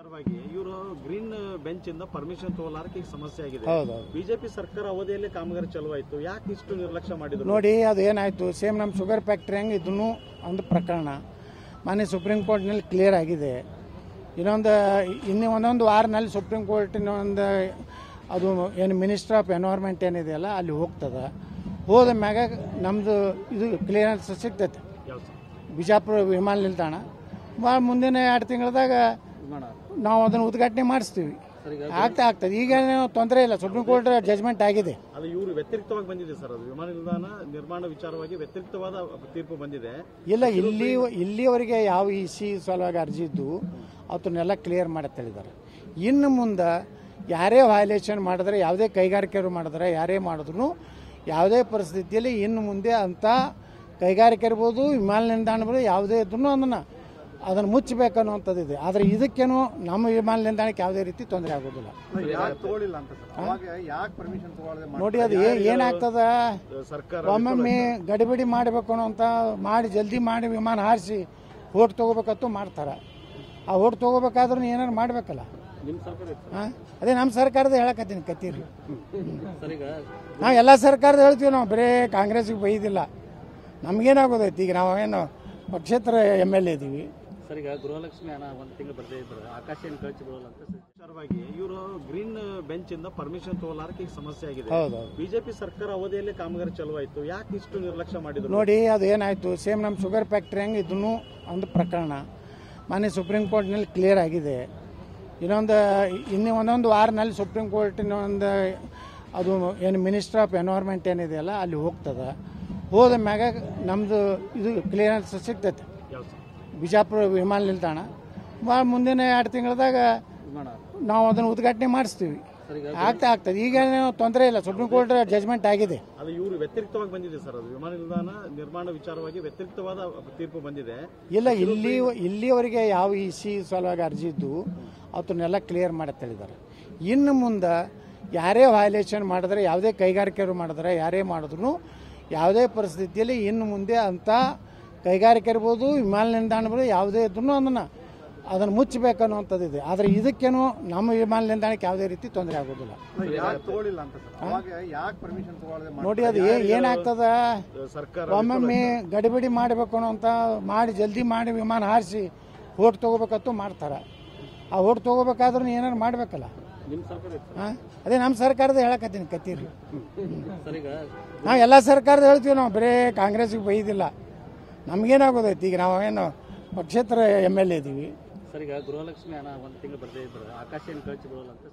ವಿಚಾರವಾಗಿ ಇವರು green bench ಇಂದ ಪರ್ಮಿಷನ್ ತಗೊಳ್ಳಾರಕ್ಕೆ ಈಗ ಸಮಸ್ಯೆ ಆಗಿದೆ. ಬಿಜೆಪಿ ಸರ್ಕಾರ ಅವಧಿಯಲ್ಲಿ ಕಾಮಗಾರಿ ಚಲುವಾಯಿತು, ಯಾಕೆ ಇಷ್ಟು ನಿರ್ಲಕ್ಷ್ಯ ಮಾಡಿದ್ರು ನೋಡಿ. ಅದು ಏನಾಯ್ತು, ಸೇಮ್ ನಮ್ಮ ಶುಗರ್ ಫ್ಯಾಕ್ಟ್ರಿ ಹಂಗೆ ಇದನ್ನು ಒಂದು ಪ್ರಕರಣ ಮೊನ್ನೆ ಸುಪ್ರೀಂ ಕೋರ್ಟ್ನಲ್ಲಿ ಕ್ಲಿಯರ್ ಆಗಿದೆ. ಒಂದೊಂದು ವಾರನಲ್ಲಿ ಸುಪ್ರೀಂ ಕೋರ್ಟಿನ ಒಂದು ಅದು ಏನು ಮಿನಿಸ್ಟರ್ ಆಫ್ ಎನ್ವೈರ್ಮೆಂಟ್ ಏನಿದೆಯಲ್ಲ ಅಲ್ಲಿ ಹೋಗ್ತದೆ. ಹೋದ ಮ್ಯಾಗ ನಮ್ಮದು ಇದು ಕ್ಲಿಯರೆನ್ಸ್ ಸಿಗ್ತೈತೆ. ಬಿಜಾಪುರ ವಿಮಾನ ನಿಲ್ದಾಣ ಮುಂದಿನ 2 ತಿಂಗಳದಾಗ ನಾವು ಅದನ್ನು ಉದ್ಘಾಟನೆ ಮಾಡಿಸ್ತೀವಿ. ಆಗ್ತದೆ. ಈಗ ತೊಂದರೆ ಇಲ್ಲ, ಸುಪ್ರೀಂ ಕೋರ್ಟ್ ಜಜ್ಮೆಂಟ್ ಆಗಿದೆ. ಅದು ಇವರು ವ್ಯತಿರಿಕ್ತವಾಗಿ ಬಂದಿದೆ ಸರ್. ಅದು ವಿಮಾನ ನಿಲ್ದಾಣ ನಿರ್ಮಾಣ ವಿಚಾರವಾಗಿ ವ್ಯತಿರಿಕ್ತವಾದ ತೀರ್ಪು ಬಂದಿದೆ. ಇಲ್ಲ, ಇಲ್ಲಿವರೆಗೆ ಯಾವ ಇಸಿ ಸಲುವಾಗಿ ಅರ್ಜಿ ಇದ್ದು ಅವನ್ನೆಲ್ಲ ಕ್ಲಿಯರ್ ಮಾಡಿ ಹೇಳಿದ್ದಾರೆ. ಇನ್ನು ಮುಂದೆ ಯಾರೇ ವೈಲೇಷನ್ ಮಾಡಿದ್ರೆ, ಯಾವುದೇ ಕೈಗಾರಿಕೆಗಳು ಮಾಡಿದ್ರೆ, ಯಾರೇ ಮಾಡಿದ್ರು ಯಾವುದೇ ಪರಿಸ್ಥಿತಿಯಲ್ಲಿ ಇನ್ನು ಮುಂದೆ ಅಂತ ಕೈಗಾರಿಕೆ ಇರ್ಬೋದು, ವಿಮಾನ ನಿಲ್ದಾಣ ಇರ್ಬೋದು, ಯಾವುದೇ ಇದ್ರೂ ಅದನ್ನು ಮುಚ್ಚಬೇಕನ್ನುವಂಥದ್ದಿದೆ. ಆದರೆ ಇದಕ್ಕೇನು ನಮ್ಮ ವಿಮಾನ ನಿಲ್ದಾಣಕ್ಕೆ ಯಾವುದೇ ರೀತಿ ತೊಂದರೆ ಆಗೋದಿಲ್ಲ. ನೋಡಿ, ಅದು ಏನಾಗ್ತದ, ಒಮ್ಮೊಮ್ಮೆ ಗಡಿಬಿಡಿ ಮಾಡಬೇಕು ಅನ್ನೋಂಥ ಮಾಡಿ ಜಲ್ದಿ ಮಾಡಿ ವಿಮಾನ ಹಾರಿಸಿ ಓಟ್ ತಗೋಬೇಕಂತೂ ಮಾಡ್ತಾರೆ. ಆ ಓಟ್ ತಗೋಬೇಕಾದ್ರೂ ಏನಾರು ಮಾಡಬೇಕಲ್ಲ. ಅದೇ ನಮ್ಮ ಸರ್ಕಾರದ ಹೇಳಕತ್ತೀನಿ ಕತ್ತೀರಿ. ನಾವು ಎಲ್ಲ ಸರ್ಕಾರದ ಹೇಳ್ತೀವಿ, ನಾವು ಬರೇ ಕಾಂಗ್ರೆಸ್ಗೆ ಬೈದಿಲ್ಲ. ನಮ್ಗೇನಾಗೋದೈತಿ, ಈಗ ನಾವೇನು ಪಕ್ಷೇತರ MLA ಇದ್ದೀವಿ. ಸರ್, ಈಗ ಗೃಹಲಕ್ಷ್ಮಿ ಹಣ 1 ತಿಂಗಳು ಬರ್ದೇ ಇದ್ರು, ಆಕಾಶ ಏನು ಕಳಿಸಿ ಬರೋಲ್ಲ ಅಂತ ವಿಚಾರವಾಗಿ ಇವರು ಗ್ರೀನ್ ಬೆಂಚ್ ಇಂದ ಪರ್ಮಿಷನ್ ತಗೊಳ್ಳಾರಕ್ಕೆ ಈಗ ಸಮಸ್ಯೆ ಆಗಿದೆ. ಬಿಜೆಪಿ ಸರ್ಕಾರ ಅವಧಿಯಲ್ಲಿ ಕಾಮಗಾರಿ ಚಲುವಾಯಿತು, ಯಾಕೆ ಇಷ್ಟು ನಿರ್ಲಕ್ಷ್ಯ ಮಾಡಿದ್ರು ನೋಡಿ. ಅದು ಏನಾಯ್ತು, ಸೇಮ್ ನಮ್ಮ ಶುಗರ್ ಫ್ಯಾಕ್ಟ್ರಿ ಹಂಗೆ ಇದನ್ನು ಒಂದು ಪ್ರಕರಣ ಮೊನ್ನೆ ಸುಪ್ರೀಂ ಕೋರ್ಟ್ನಲ್ಲಿ ಕ್ಲಿಯರ್ ಆಗಿದೆ. ಒಂದೊಂದು ವಾರನಲ್ಲಿ ಸುಪ್ರೀಂ ಕೋರ್ಟಿನ ಒಂದು ಅದು ಏನು ಮಿನಿಸ್ಟರ್ ಆಫ್ ಎನ್ವೈರ್ಮೆಂಟ್ ಏನಿದೆಯಲ್ಲ ಅಲ್ಲಿ ಹೋಗ್ತದೆ. ಹೋದ ಮ್ಯಾಗ ನಮ್ಮದು ಇದು ಕ್ಲಿಯರೆನ್ಸ್ ಸಿಗ್ತೈತೆ. ಬಿಜಾಪುರ ವಿಮಾನ ನಿಲ್ದಾಣ ಮುಂದಿನ 2 ತಿಂಗಳದಾಗ ನಾವು ಅದನ್ನು ಉದ್ಘಾಟನೆ ಮಾಡಿಸ್ತೀವಿ. ಆಗ್ತದೆ. ಈಗ ತೊಂದರೆ ಇಲ್ಲ, ಸುಪ್ರೀಂ ಕೋರ್ಟ್ ಜಜ್ಮೆಂಟ್ ಆಗಿದೆ. ಅದು ಇವರು ವ್ಯತಿರಿಕ್ತವಾಗಿ ಬಂದಿದೆ ಸರ್. ಅದು ವಿಮಾನ ನಿಲ್ದಾಣ ನಿರ್ಮಾಣ ವಿಚಾರವಾಗಿ ವ್ಯತಿರಿಕ್ತವಾದ ತೀರ್ಪು ಬಂದಿದೆ. ಇಲ್ಲ, ಇಲ್ಲಿವರೆಗೆ ಯಾವ ಇಸಿ ಸಲುವಾಗಿ ಅರ್ಜಿ ಇದ್ದು ಅವನ್ನೆಲ್ಲ ಕ್ಲಿಯರ್ ಮಾಡಿ ಹೇಳಿದ್ದಾರೆ. ಇನ್ನು ಮುಂದೆ ಯಾರೇ ವೈಲೇಷನ್ ಮಾಡಿದ್ರೆ, ಯಾವುದೇ ಕೈಗಾರಿಕೆಗಳು ಮಾಡಿದ್ರೆ, ಯಾರೇ ಮಾಡಿದ್ರು ಯಾವುದೇ ಪರಿಸ್ಥಿತಿಯಲ್ಲಿ ಇನ್ನು ಮುಂದೆ ಅಂತ ಕೈಗಾರಿಕೆ ಇರ್ಬೋದು, ವಿಮಾನ ನಿಲ್ದಾಣ ಇರ್ಬೋದು, ಯಾವುದೇ ಇದ್ರೂ ಅದನ್ನು ಮುಚ್ಚಬೇಕನ್ನುವಂಥದ್ದಿದೆ. ಆದರೆ ಇದಕ್ಕೇನು ನಮ್ಮ ವಿಮಾನ ನಿಲ್ದಾಣಕ್ಕೆ ಯಾವುದೇ ರೀತಿ ತೊಂದರೆ ಆಗೋದಿಲ್ಲ. ನೋಡಿ, ಅದು ಏನಾಗ್ತದ, ಒಮ್ಮೊಮ್ಮೆ ಗಡಿಬಿಡಿ ಮಾಡಬೇಕು ಅನ್ನೋಂಥ ಮಾಡಿ ಜಲ್ದಿ ಮಾಡಿ ವಿಮಾನ ಹಾರಿಸಿ ಓಟ್ ತಗೋಬೇಕಂತೂ ಮಾಡ್ತಾರೆ. ಆ ಓಟ್ ತಗೋಬೇಕಾದ್ರೂ ಏನಾರು ಮಾಡಬೇಕಲ್ಲ. ಅದೇ ನಮ್ಮ ಸರ್ಕಾರದ ಹೇಳಕತ್ತೀನಿ ಕತ್ತೀರಿ. ನಾವು ಎಲ್ಲ ಸರ್ಕಾರದ ಹೇಳ್ತೀವಿ, ನಾವು ಬರೇ ಕಾಂಗ್ರೆಸ್ಗೆ ಬೈದಿಲ್ಲ. ನಮ್ಗೇನಾಗೋದೈತಿ, ಈಗ ನಾವೇನು ಪಕ್ಷೇತರ MLA ಇದ್ದೀವಿ. ಸರ್, ಈಗ ಗೃಹಲಕ್ಷ್ಮಿ ಹಣ 1 ತಿಂಗಳು ಬರ್ದೇ ಇದ್ರು, ಆಕಾಶ ಏನು ಕಳಿಸಿ ಬರೋಲ್ಲ ಅಂತ